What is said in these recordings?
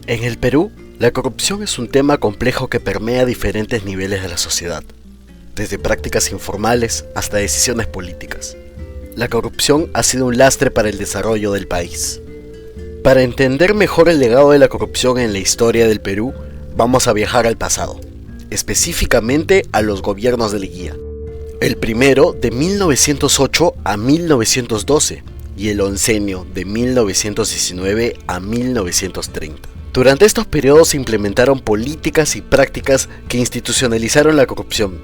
En el Perú, la corrupción es un tema complejo que permea diferentes niveles de la sociedad, desde prácticas informales hasta decisiones políticas. La corrupción ha sido un lastre para el desarrollo del país. Para entender mejor el legado de la corrupción en la historia del Perú, vamos a viajar al pasado, específicamente a los gobiernos de Leguía. El primero de 1908 a 1912 y el oncenio de 1919 a 1930. Durante estos periodos se implementaron políticas y prácticas que institucionalizaron la corrupción,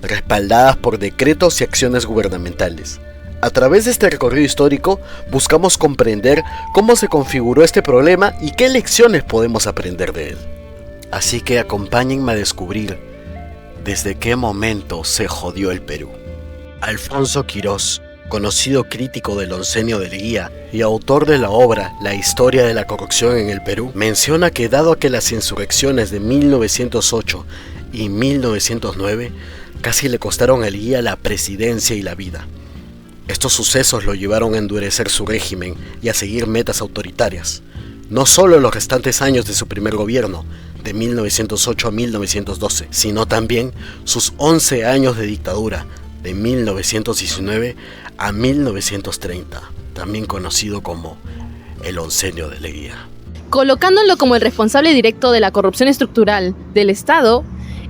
respaldadas por decretos y acciones gubernamentales. A través de este recorrido histórico, buscamos comprender cómo se configuró este problema y qué lecciones podemos aprender de él. Así que acompáñenme a descubrir desde qué momento se jodió el Perú. Alfonso Quirós, conocido crítico del oncenio de Leguía y autor de la obra La historia de la corrupción en el Perú, menciona que dado a que las insurrecciones de 1908 y 1909 casi le costaron a Leguía la presidencia y la vida, estos sucesos lo llevaron a endurecer su régimen y a seguir metas autoritarias, no solo en los restantes años de su primer gobierno, de 1908 a 1912, sino también sus 11 años de dictadura, de 1919 a 1930, también conocido como el oncenio de Leguía. Colocándolo como el responsable directo de la corrupción estructural del Estado,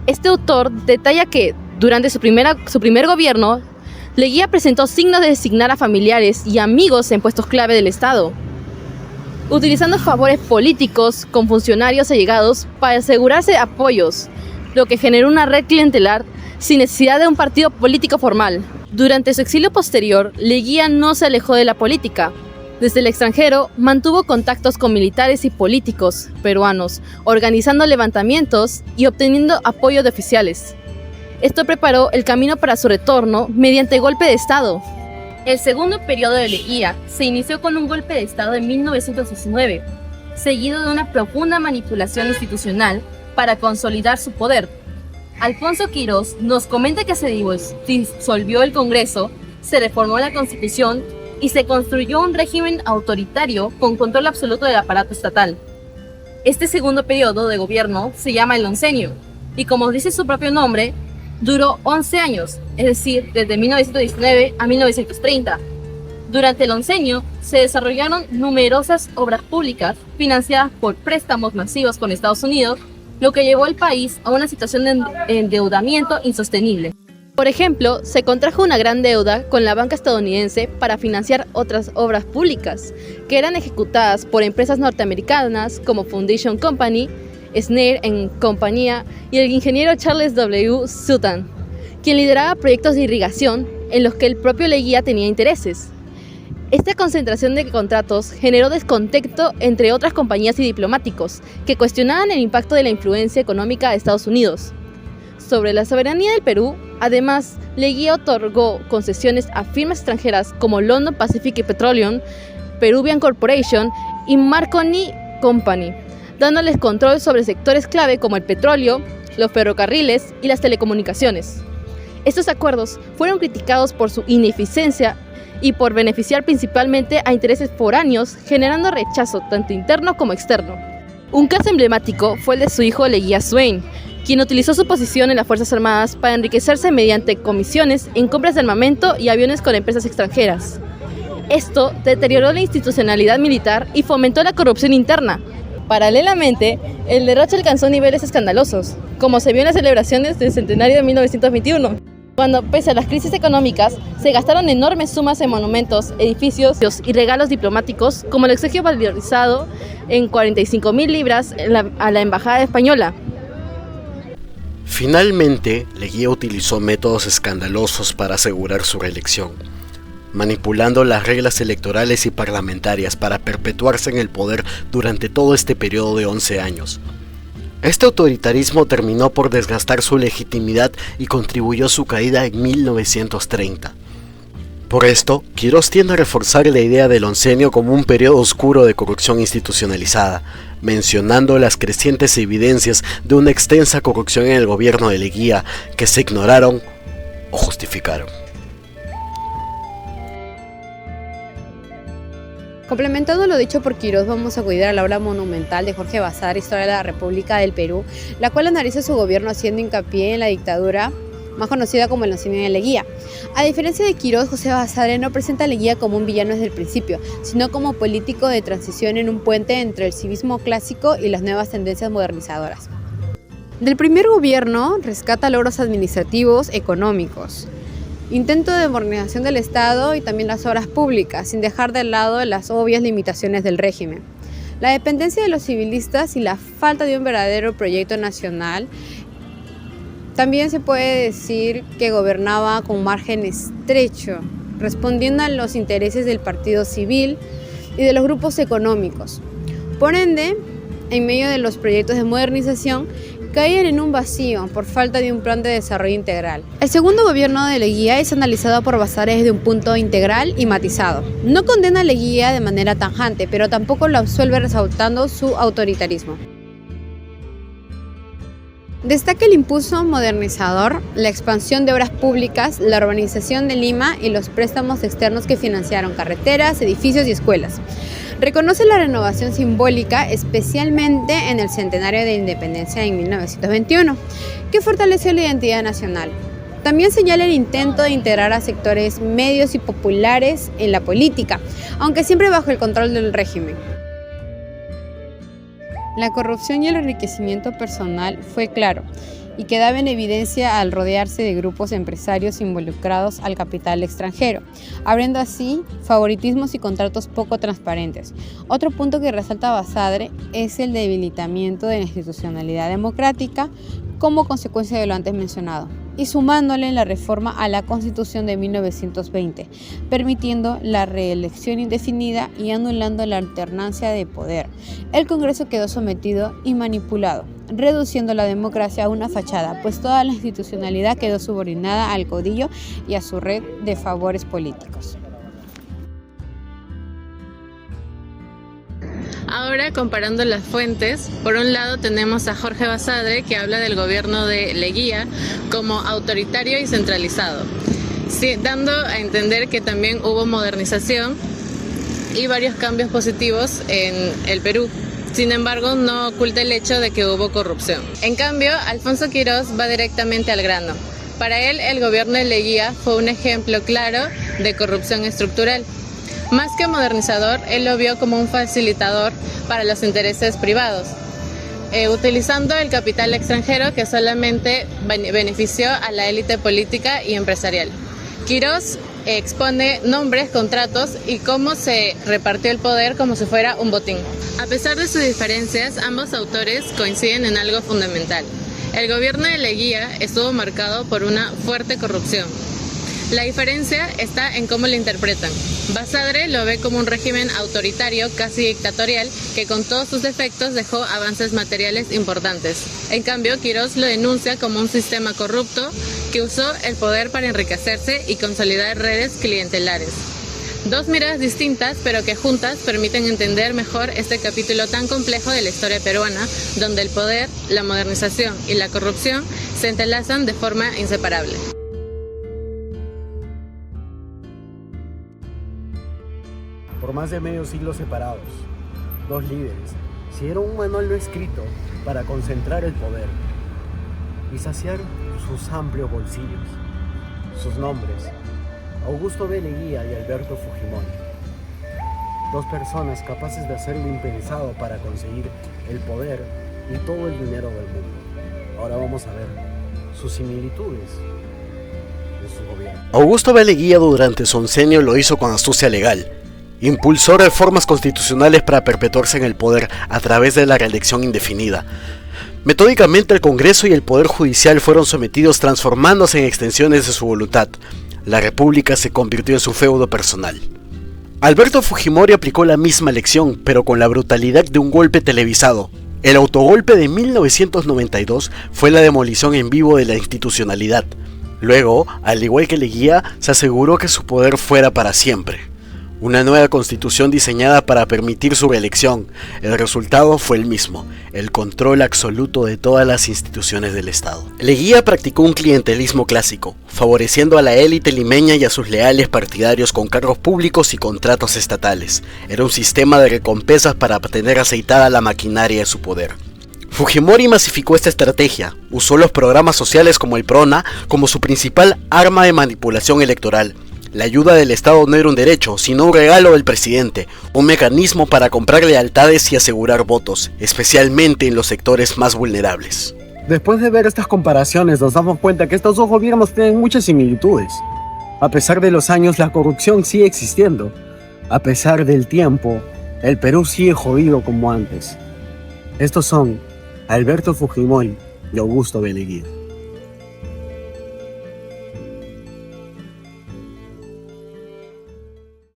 este autor detalla que durante su primer gobierno, Leguía presentó signos de designar a familiares y amigos en puestos clave del Estado, utilizando favores políticos con funcionarios allegados para asegurarse apoyos, lo que generó una red clientelar sin necesidad de un partido político formal. Durante su exilio posterior, Leguía no se alejó de la política. Desde el extranjero, mantuvo contactos con militares y políticos peruanos, organizando levantamientos y obteniendo apoyo de oficiales. Esto preparó el camino para su retorno mediante golpe de Estado. El segundo periodo de Leguía se inició con un golpe de Estado en 1919, seguido de una profunda manipulación institucional para consolidar su poder. Alfonso Quirós nos comenta que se disolvió el Congreso, se reformó la Constitución y se construyó un régimen autoritario con control absoluto del aparato estatal. Este segundo periodo de gobierno se llama el oncenio y, como dice su propio nombre, duró 11 años, es decir, desde 1919 a 1930. Durante el oncenio se desarrollaron numerosas obras públicas financiadas por préstamos masivos con Estados Unidos, lo que llevó al país a una situación de endeudamiento insostenible. Por ejemplo, se contrajo una gran deuda con la banca estadounidense para financiar otras obras públicas, que eran ejecutadas por empresas norteamericanas como Foundation Company, Sneer Compañía y el ingeniero Charles W. Sutton, quien lideraba proyectos de irrigación en los que el propio Leguía tenía intereses. Esta concentración de contratos generó descontento entre otras compañías y diplomáticos que cuestionaban el impacto de la influencia económica de Estados Unidos sobre la soberanía del Perú. Además, Leguía otorgó concesiones a firmas extranjeras como London Pacific Petroleum, Peruvian Corporation y Marconi Company, dándoles control sobre sectores clave como el petróleo, los ferrocarriles y las telecomunicaciones. Estos acuerdos fueron criticados por su ineficiencia y por beneficiar principalmente a intereses foráneos, generando rechazo tanto interno como externo. Un caso emblemático fue el de su hijo Leguía Swain, quien utilizó su posición en las Fuerzas Armadas para enriquecerse mediante comisiones en compras de armamento y aviones con empresas extranjeras. Esto deterioró la institucionalidad militar y fomentó la corrupción interna. Paralelamente, el derroche alcanzó niveles escandalosos, como se vio en las celebraciones del centenario de 1921, cuando, pese a las crisis económicas, se gastaron enormes sumas en monumentos, edificios y regalos diplomáticos, como el exegio valorizado en 45.000 libras a la embajada española. Finalmente, Leguía utilizó métodos escandalosos para asegurar su reelección, manipulando las reglas electorales y parlamentarias para perpetuarse en el poder durante todo este periodo de 11 años. Este autoritarismo terminó por desgastar su legitimidad y contribuyó a su caída en 1930. Por esto, Quirós tiende a reforzar la idea del oncenio como un periodo oscuro de corrupción institucionalizada, mencionando las crecientes evidencias de una extensa corrupción en el gobierno de Leguía que se ignoraron o justificaron. Complementando lo dicho por Quirós, vamos a acudir a la obra monumental de Jorge Basadre, Historia de la República del Perú, la cual analiza su gobierno haciendo hincapié en la dictadura, más conocida como el nacionalismo de Leguía. A diferencia de Quirós, José Basadre no presenta a Leguía como un villano desde el principio, sino como político de transición en un puente entre el civismo clásico y las nuevas tendencias modernizadoras. Del primer gobierno rescata logros administrativos, económicos, intento de modernización del Estado y también las obras públicas, sin dejar de lado las obvias limitaciones del régimen. La dependencia de los civilistas y la falta de un verdadero proyecto nacional. También se puede decir que gobernaba con margen estrecho, respondiendo a los intereses del partido civil y de los grupos económicos. Por ende, en medio de los proyectos de modernización, caían en un vacío por falta de un plan de desarrollo integral. El segundo gobierno de Leguía es analizado por Basadre desde un punto integral y matizado. No condena a Leguía de manera tajante, pero tampoco lo absuelve resaltando su autoritarismo. Destaca el impulso modernizador, la expansión de obras públicas, la urbanización de Lima y los préstamos externos que financiaron carreteras, edificios y escuelas. Reconoce la renovación simbólica, especialmente en el centenario de independencia en 1921, que fortaleció la identidad nacional. También señala el intento de integrar a sectores medios y populares en la política, aunque siempre bajo el control del régimen. La corrupción y el enriquecimiento personal fue claro y quedaba en evidencia al rodearse de grupos empresarios involucrados al capital extranjero, abriendo así favoritismos y contratos poco transparentes. Otro punto que resalta Basadre es el debilitamiento de la institucionalidad democrática como consecuencia de lo antes mencionado, y sumándole la reforma a la Constitución de 1920, permitiendo la reelección indefinida y anulando la alternancia de poder. El Congreso quedó sometido y manipulado, reduciendo la democracia a una fachada, pues toda la institucionalidad quedó subordinada al caudillo y a su red de favores políticos. Ahora, comparando las fuentes, por un lado tenemos a Jorge Basadre, que habla del gobierno de Leguía como autoritario y centralizado, dando a entender que también hubo modernización y varios cambios positivos en el Perú. Sin embargo, no oculta el hecho de que hubo corrupción. En cambio, Alfonso Quirós va directamente al grano. Para él, el gobierno de Leguía fue un ejemplo claro de corrupción estructural. Más que modernizador, él lo vio como un facilitador para los intereses privados, utilizando el capital extranjero que solamente benefició a la élite política y empresarial. Quirós expone nombres, contratos y cómo se repartió el poder como si fuera un botín. A pesar de sus diferencias, ambos autores coinciden en algo fundamental. El gobierno de Leguía estuvo marcado por una fuerte corrupción. La diferencia está en cómo lo interpretan. Basadre lo ve como un régimen autoritario, casi dictatorial, que con todos sus defectos dejó avances materiales importantes. En cambio, Quirós lo denuncia como un sistema corrupto que usó el poder para enriquecerse y consolidar redes clientelares. Dos miradas distintas, pero que juntas permiten entender mejor este capítulo tan complejo de la historia peruana, donde el poder, la modernización y la corrupción se entrelazan de forma inseparable. Por más de medio siglo separados, dos líderes siguieron un manual no escrito para concentrar el poder y saciar sus amplios bolsillos. Sus nombres: Augusto B. Leguía y Alberto Fujimori. Dos personas capaces de hacer lo impensado para conseguir el poder y todo el dinero del mundo. Ahora vamos a ver sus similitudes de su gobierno. Augusto B. Leguía durante su oncenio lo hizo con astucia legal. Impulsó reformas constitucionales para perpetuarse en el poder a través de la reelección indefinida. Metódicamente el Congreso y el Poder Judicial fueron sometidos, transformándose en extensiones de su voluntad. La República se convirtió en su feudo personal. Alberto Fujimori aplicó la misma lección, pero con la brutalidad de un golpe televisado. El autogolpe de 1992 fue la demolición en vivo de la institucionalidad. Luego, al igual que Leguía, se aseguró que su poder fuera para siempre. Una nueva constitución diseñada para permitir su reelección. El resultado fue el mismo, el control absoluto de todas las instituciones del Estado. Leguía practicó un clientelismo clásico, favoreciendo a la élite limeña y a sus leales partidarios con cargos públicos y contratos estatales. Era un sistema de recompensas para tener aceitada la maquinaria de su poder. Fujimori masificó esta estrategia, usó los programas sociales como el PRONA como su principal arma de manipulación electoral. La ayuda del Estado no era un derecho, sino un regalo del presidente, un mecanismo para comprar lealtades y asegurar votos, especialmente en los sectores más vulnerables. Después de ver estas comparaciones nos damos cuenta que estos dos gobiernos tienen muchas similitudes. A pesar de los años, la corrupción sigue existiendo. A pesar del tiempo, el Perú sigue jodido como antes. Estos son Alberto Fujimori y Augusto B. Leguía.